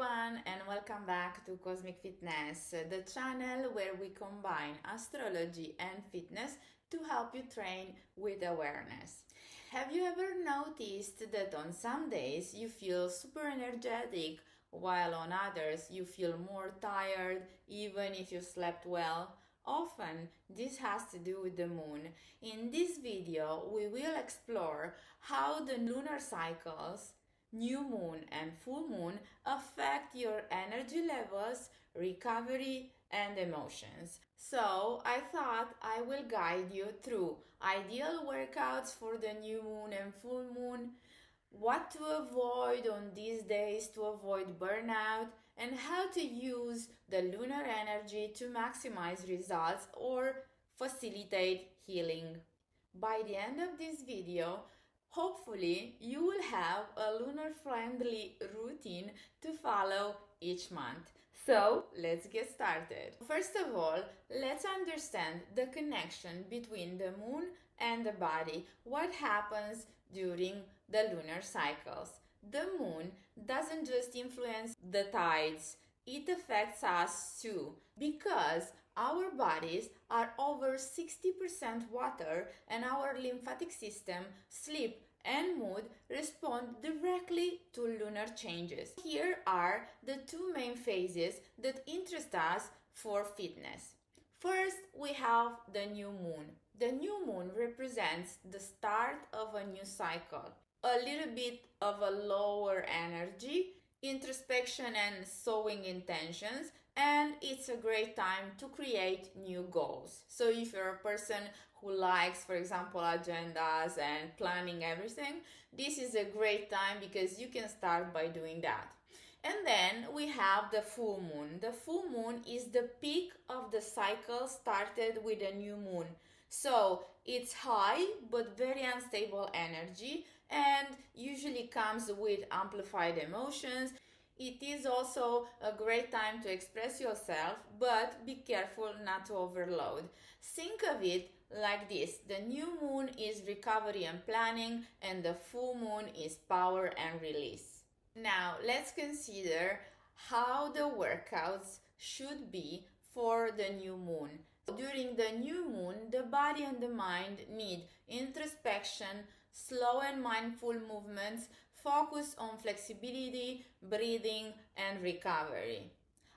everyone, and welcome back to Cosmic Fitness, the channel where we combine astrology and fitness to help you train with awareness. Have you ever noticed that on some days you feel super energetic, while on others you feel more tired even if you slept well? Often this has to do with the moon. In this video, we will explore how the lunar cycles, new moon and full moon, affect your energy levels, recovery, and emotions. So I thought I will guide you through ideal workouts for the new moon and full moon, what to avoid on these days to avoid burnout, and how to use the lunar energy to maximize results or facilitate healing. By the end of this video, hopefully you will have a lunar friendly routine to follow each month. So let's get started. First of all, let's understand the connection between the moon and the body. What happens during the lunar cycles? The moon doesn't just influence the tides, it affects us too, because our bodies are over 60% water and our lymphatic system, sleep, and mood respond directly to lunar changes. Here are the two main phases that interest us for fitness. First, we have the new moon. The new moon represents the start of a new cycle. A little bit of a lower energy, introspection and sowing intentions, and it's a great time to create new goals. So if you're a person who likes, for example, agendas and planning everything, this is a great time because you can start by doing that. And then we have the full moon. The full moon is the peak of the cycle started with a new moon. So it's high but very unstable energy and usually comes with amplified emotions. It is also a great time to express yourself, but be careful not to overload. Think of it like this: the new moon is recovery and planning, and the full moon is power and release. Now, let's consider how the workouts should be for the new moon. During the new moon, the body and the mind need introspection, slow and mindful movements, focus on flexibility, breathing, and recovery.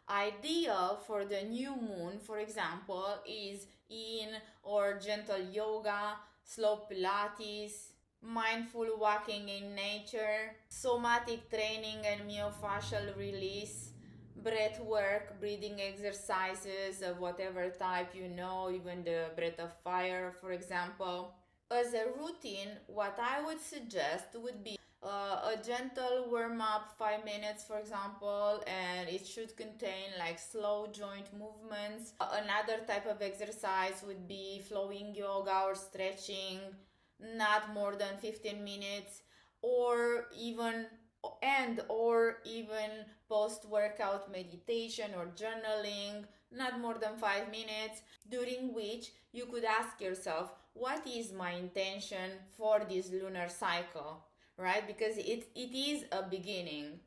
Ideal for the new moon, for example, is yin or gentle yoga, slow pilates, mindful walking in nature, somatic training and myofascial release, breath work, breathing exercises of whatever type you know, even the breath of fire, for example. As a routine, what I would suggest would be a gentle warm-up, 5 minutes for example, and it should contain like slow joint movements. Another type of exercise would be flowing yoga or stretching, not more than 15 minutes, or even post-workout meditation or journaling, not more than 5 minutes, during which you could ask yourself, what is my intention for this lunar cycle, right? Because it is a beginning.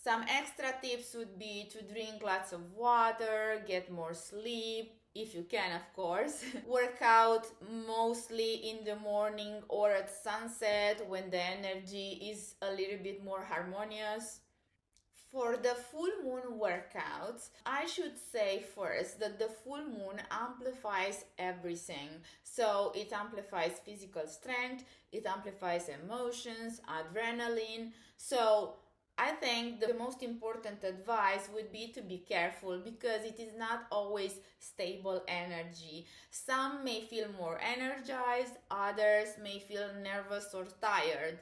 Some extra tips would be to drink lots of water, get more sleep, if you can, of course. Work out mostly in the morning or at sunset when the energy is a little bit more harmonious. For the full moon workouts, I should say first that the full moon amplifies everything. So it amplifies physical strength, it amplifies emotions, adrenaline. So I think the most important advice would be to be careful because it is not always stable energy. Some may feel more energized, others may feel nervous or tired.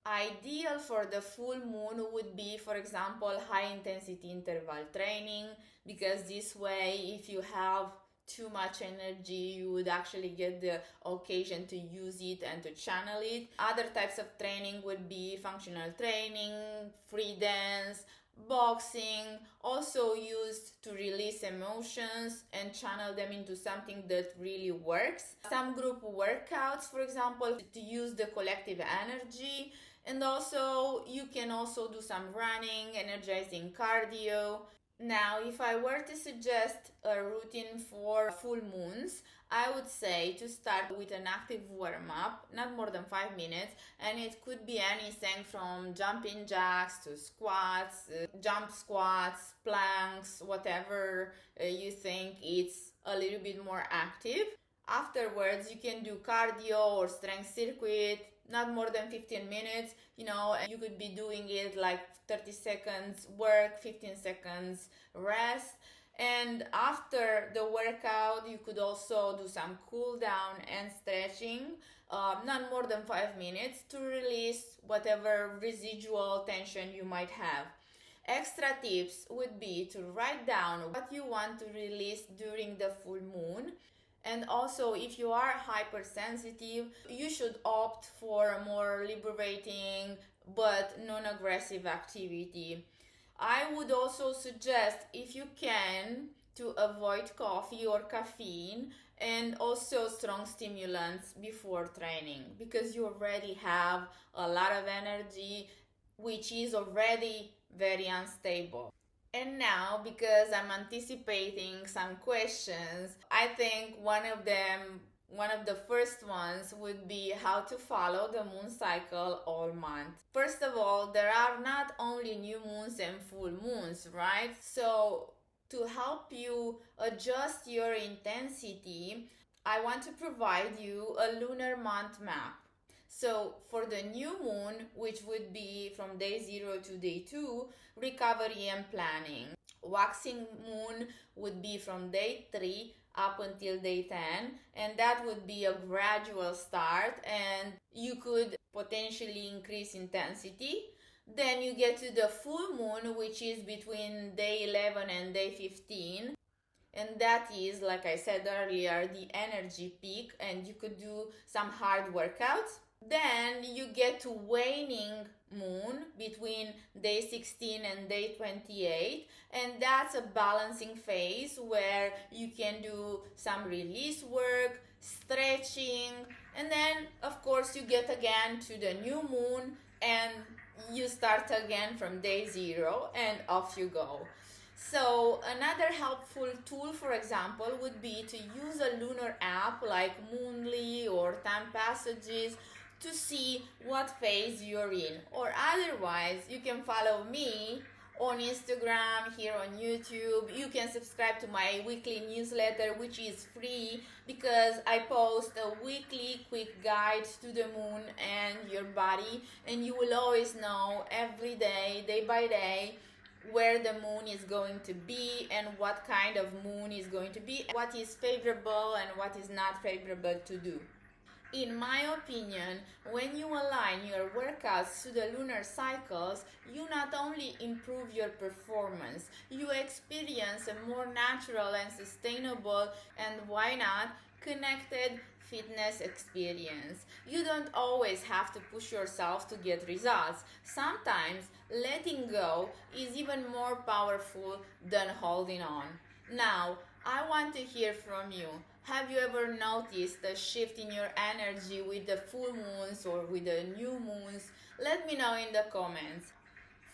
Ideal for the full moon would be, for example, high intensity interval training, because this way, if you have too much energy, you would actually get the occasion to use it and to channel it. Other types of training would be functional training, free dance, boxing, also used to release emotions and channel them into something that really works. Some group workouts, for example, to use the collective energy, And also you can also do some running, energizing cardio. Now, if I were to suggest a routine for full moons, I would say to start with an active warm up, not more than 5 minutes, and it could be anything from jumping jacks to squats, jump squats, planks, whatever you think it's a little bit more active. Afterwards, you can do cardio or strength circuit, not more than 15 minutes, and you could be doing it like 30 seconds work, 15 seconds rest. And after the workout, you could also do some cool down and stretching, not more than 5 minutes, to release whatever residual tension you might have. Extra tips would be to write down what you want to release during the full moon. And also, if you are hypersensitive, you should opt for a more liberating but non-aggressive activity. I would also suggest, if you can, to avoid coffee or caffeine and also strong stimulants before training, because you already have a lot of energy, which is already very unstable. And now, because I'm anticipating some questions, I think one of the first ones would be how to follow the moon cycle all month. First of all, there are not only new moons and full moons, right? So, to help you adjust your intensity, I want to provide you a lunar month map. So for the new moon, which would be from day 0 to day 2, recovery and planning. Waxing moon would be from day 3 up until day 10, and that would be a gradual start, and you could potentially increase intensity. Then you get to the full moon, which is between day 11 and day 15. And that is, like I said earlier, the energy peak, and you could do some hard workouts. Then you get to waning moon between day 16 and day 28, and that's a balancing phase where you can do some release work, stretching, and then of course you get again to the new moon and you start again from day 0 and off you go. So another helpful tool, for example, would be to use a lunar app like Moonly or Time Passages to see what phase you're in. Or otherwise, you can follow me on Instagram, here on YouTube. You can subscribe to my weekly newsletter, which is free, because I post a weekly quick guide to the moon and your body, and you will always know every day, day by day, where the moon is going to be and what kind of moon is going to be, what is favorable and what is not favorable to do. In my opinion, when you align your workouts to the lunar cycles, you not only improve your performance, you experience a more natural and sustainable, and why not, connected fitness experience. You don't always have to push yourself to get results. Sometimes letting go is even more powerful than holding on. Now, I want to hear from you. Have you ever noticed a shift in your energy with the full moons or with the new moons? Let me know in the comments.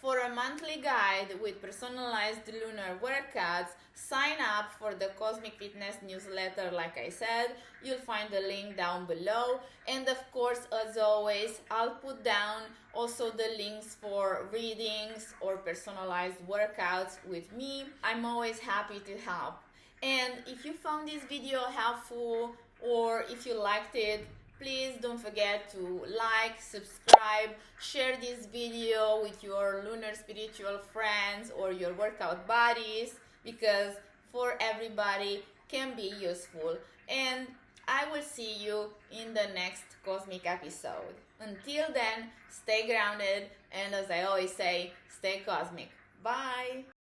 For a monthly guide with personalized lunar workouts, sign up for the Cosmic Fitness newsletter. Like I said, you'll find the link down below. And of course, as always, I'll put down also the links for readings or personalized workouts with me. I'm always happy to help. And if you found this video helpful, or if you liked it, please don't forget to like, subscribe, share this video with your lunar spiritual friends or your workout buddies, because for everybody can be useful. And I will see you in the next Cosmic episode. Until then, stay grounded, and as I always say, stay cosmic. Bye!